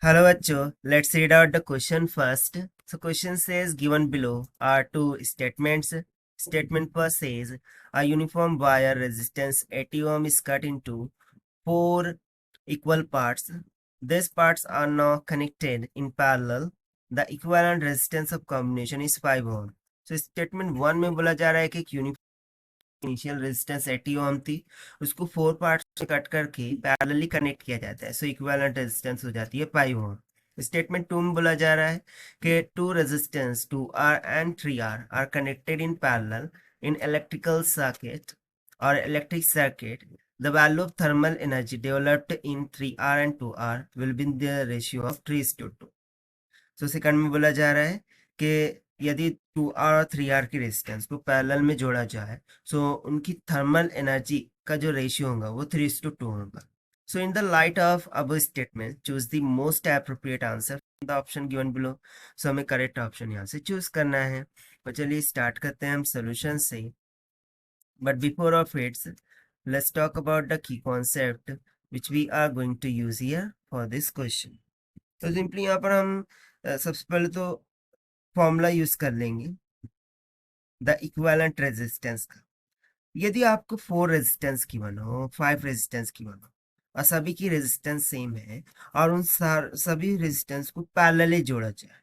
Hello, Acho. Let's read out the question first. So, question says given below are two statements. Statement first says a uniform wire resistance 80 ohm is cut into four equal parts. These parts are now connected in parallel. The equivalent resistance of combination is 5 ohm. So, statement one में बोला जा रहा है कि एक uniform initial resistance 80 ओम थी, उसको 4 parts में कट करके पैरेलली कनेक्ट किया जाता है, सो इक्विवेलेंट रेजिस्टेंस हो जाती है 5 ओम। स्टेटमेंट 2 में बोला जा रहा है कि two resistance 2R and 3R are connected in parallel in electrical circuit और electric circuit, the value of thermal energy developed in 3R and 2R will be in the ratio of 3:2। So second में बोला जा रहा है कि यदि 2R और 3R की रेजिस्टेंस को पैरेलल में जोड़ा जाए, सो उनकी थर्मल एनर्जी का जो रेशियो होगा वो 3:2 होगा। So in the light of अब statement choose the most appropriate answer the option given below. So हमें करेक्ट ऑप्शन यहाँ से चूज करना है। तो चलिए स्टार्ट करते हैं हम सोल्यूशन से, but before of its let's talk about the key concept which we are going to use here for this question। तो सिंपली यहाँ पर हम सबसे पहले तो फॉर्मूला यूज कर लेंगे द इक्विवेलेंट रेजिस्टेंस का। यदि आपको 4 रेजिस्टेंस की वन हो, 5 रेजिस्टेंस की वन हो और सभी की रेजिस्टेंस सेम है और उन सभी रेजिस्टेंस को पैरेलली जोड़ा जाए,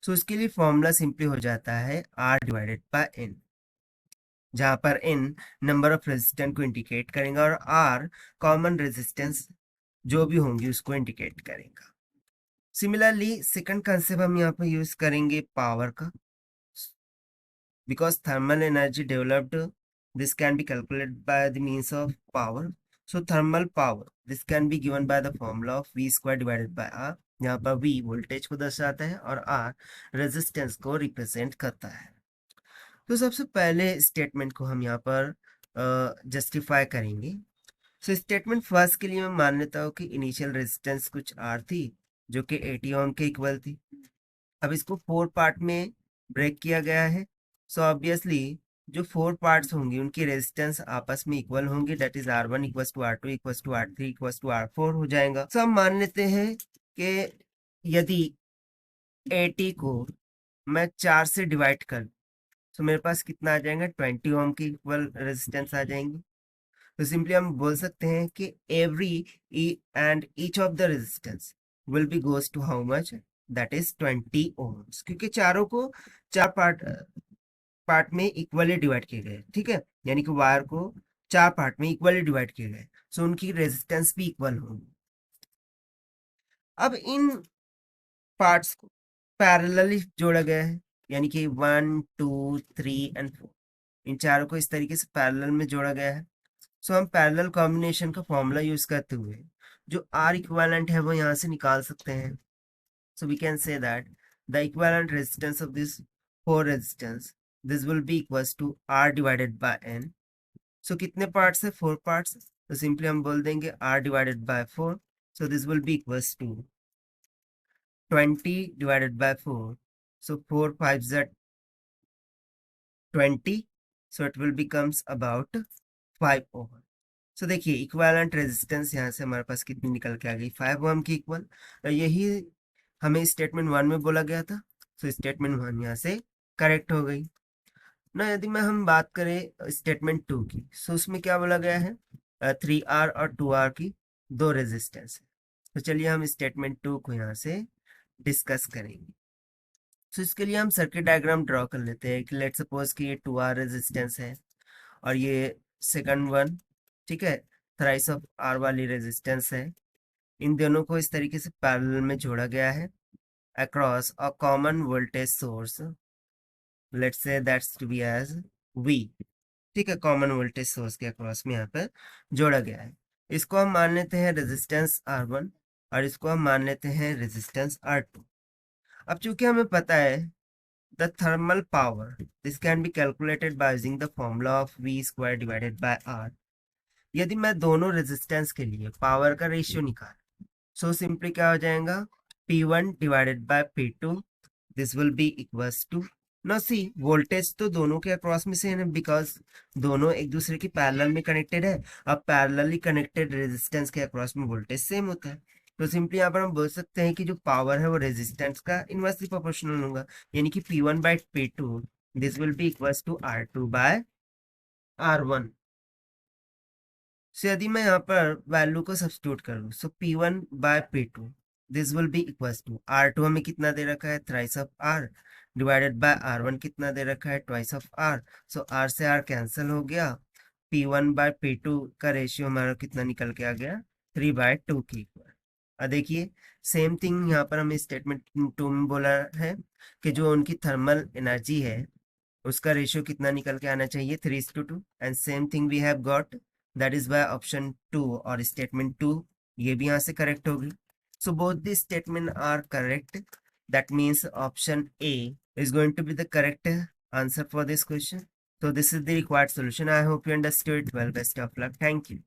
तो उसके लिए फॉर्मूला सिंपली हो जाता है R डिवाइडेड बाय N, जहां पर N नंबर ऑफ रेजिस्टेंस को इंडिकेट करेगा और R कॉमन रेजिस्टेंस जो भी होंगी उसको इंडिकेट करेगा। सिमिलरली सेकंड कंसेप्ट हम यहाँ पर यूज करेंगे पावर का, because thermal energy developed, this can be calculated by the means of power। So thermal power this can be given by the formula of V square divided by R। यहाँ पर V voltage को दर्शाता है और R resistance को represent करता है। तो सबसे पहले स्टेटमेंट को हम यहाँ पर जस्टिफाई करेंगे। सो स्टेटमेंट फर्स्ट के लिए मैं मान लेता हूँ कि इनिशियल रेजिस्टेंस कुछ R थी जो कि 80 ओम के इक्वल थी। अब इसको 4 पार्ट में ब्रेक किया गया है, सो ऑब्वियसली जो 4 पार्ट्स होंगी उनकी रेजिस्टेंस आपस में इक्वल होंगी, that is R1 equals to R2 equals to R3 equals to R4 हो जाएगा। सो हम मान लेते हैं कि यदि 80 को मैं 4 से डिवाइड कर, तो मेरे पास कितना आ जाएगा, 20 ओम की इक्वल रेजिस्टेंस आ जाएंगी। तो सिंपली हम बोल सकते हैं कि every and each of the resistance will be goes to how much, that is 20 ohms, क्योंकि चारों को 4 पार्ट में इक्वली डिवाइड किए गए, ठीक है, यानी कि वायर को 4 पार्ट में इक्वली डिवाइड किए गए, सो उनकी रेजिस्टेंस भी इक्वल होंगी। अब इन पार्ट्स को पैरेलली जोड़ा गया है, यानी कि 1 2 3 एंड 4 इन चारों को इस तरीके से पैरेलल में जोड़ा गया है। सो हम पैरेलल कॉम्बिनेशन का फॉर्मूला यूज करते हुए जो R इक्विवेलेंट है वो यहाँ से निकाल सकते हैं। So we can say that the equivalent resistance of this 4 resistance this will be equals to R divided by N। So कितने पार्ट्स है, 4 पार्ट्स, तो सिंपली हम बोल देंगे R divided by 4, so this will be equals to 20 divided by 4, so 4 5 ज़ 20, so it will becomes about 5 ohm. So देखिए equivalent resistance यहाँ से हमारे पास कितनी निकल के आ गई, 5 ओम की इक्वल। यही हमें स्टेटमेंट 1 में बोला गया था, सो स्टेटमेंट 1 यहाँ से करेक्ट हो गई ना। यदि मैं हम बात करें स्टेटमेंट 2 की, सो उसमें क्या बोला गया है, 3R और 2R की 2 रेजिस्टेंस है। तो चलिए हम स्टेटमेंट 2 को यहाँ से डिस्कस करेंगे। सो इसके लिए हम सर्किट डायग्राम ड्रॉ कर लेते हैं कि लेट सपोज कि ये 2R रेजिस्टेंस है और ये सेकंड वन, ठीक है, थ्राइस ऑफ R वाली रेजिस्टेंस है। इन दोनों को इस तरीके से पैरेलल में जोड़ा गया है across a common voltage source, let's say that's to be as V, ठीक है, कॉमन वोल्टेज सोर्स के अक्रॉस में यहाँ पर जोड़ा गया है। इसको हम मान लेते हैं रेजिस्टेंस R1 और इसको हम मान लेते हैं रेजिस्टेंस R2। अब चूंकि हमें पता है the thermal power this can be calculated by using the formula of V square divided by R। यदि मैं दोनों रेजिस्टेंस के लिए पावर का रेशियो निकाल, सो सिंपली क्या हो जाएगा, P1 divided by P2, this will be equals to, no see voltage तो दोनों के अक्रॉस में सेम है बिकॉज दोनों एक दूसरे की पैरेलल में कनेक्टेड है। अब पैरेलली कनेक्टेड रेजिस्टेंस के अक्रॉस में वोल्टेज सेम होता है, तो सिंपली यहाँ पर हम बोल सकते हैं कि जो पावर है वो रेजिस्टेंस का इनवर्सली प्रोपोर्शनल होगा, यानी कि P1 by P2 this will be equals to R2 by R1। So यदि मैं यहाँ पर वैल्यू को सब्स्टिट्यूट करूँ, so P1 by P2 this will be equals to R2 हमें कितना दे रखा है, thrice of R, divided by R1 कितना दे रखा है, twice of R। So R से R कैंसिल हो गया, P1 बाय P2 का रेशियो हमारा कितना निकल के आ गया, 3/2 के इक्वल। अब देखिए सेम थिंग यहाँ पर हमें स्टेटमेंट 2 में बोला है कि जो उनकी थर्मल एनर्जी है उसका रेशियो कितना निकल के आना चाहिए, 3:2। And same thing we have got, that is by option 2 और स्टेटमेंट 2, ये भी यहाँ से करेक्ट होगी। So both the statement are correct, that means option A is going to be the correct answer for this question. So this is the required solution. I hope you understood well. Best of luck. Thank you.